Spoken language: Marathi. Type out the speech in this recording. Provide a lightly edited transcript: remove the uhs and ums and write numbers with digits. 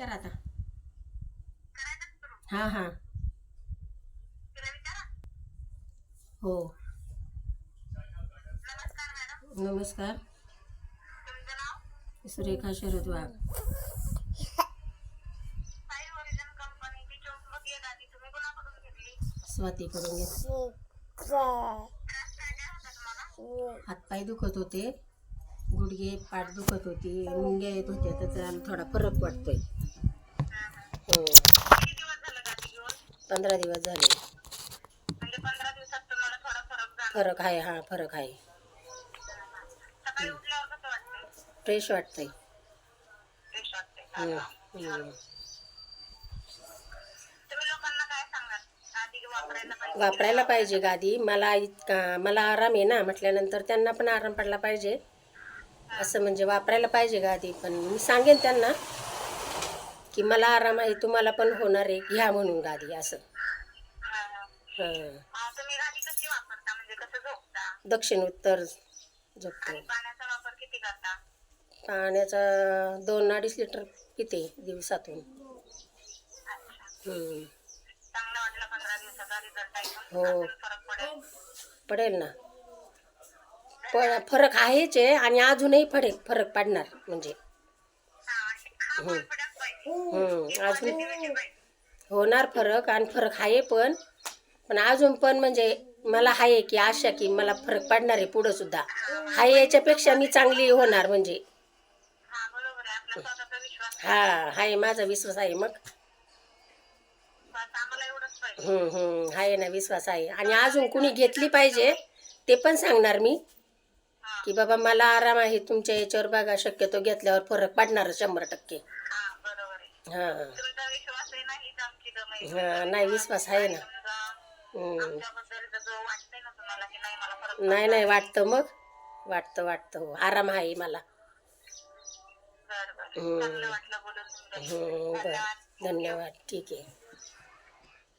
करा आता. हां हां. हो. नमस्कार. सुरेखा शरद वाघ. स्वातीकडून घेतली. हातपाय दुखत होते, गुडघे पाठ दुखत होती, मुंग्या येत होत्या, त्याचा थोडा फरक वाटतोय. 15 दिवस झाले. फरक आहे. हा फरक आहे. फ्रेश वाटतंय. वापरायला पाहिजे गादी. मला आराम आहे ना म्हटल्यानंतर त्यांना पण आराम पडला पाहिजे असं, म्हणजे वापरायला पाहिजे गादी. पण मी सांगेन त्यांना की मला आराम आहे, तुम्हाला पण होणार आहे, घ्या म्हणून गादी असं. दक्षिण उत्तर झोपतो. पाण्याचा 2-2.5 लिटर पिते दिवसातून. हो पडेल ना. फरक आहेच आहे आणि अजूनही फरक पडणार म्हणजे. अजून होणार फरक, आणि फरक आहे पण अजून पण म्हणजे मला आहे की आशा की मला फरक पडणार आहे पुढं सुद्धा. आहे याच्यापेक्षा मी चांगली होणार म्हणजे. हा आहे, माझा विश्वास आहे. मग आहे ना, विश्वास आहे. आणि अजून कुणी घेतली पाहिजे ते पण सांगणार मी की बाबा मला आराम आहे, तुमच्या याच्यावर बघा, शक्यतो घेतल्यावर फरक पडणार 100%. हा हा नाही, विश्वास आहे ना. नाही वाटतं. मग वाटतं हो, आराम आहे मला. बरं. धन्यवाद. ठीक आहे.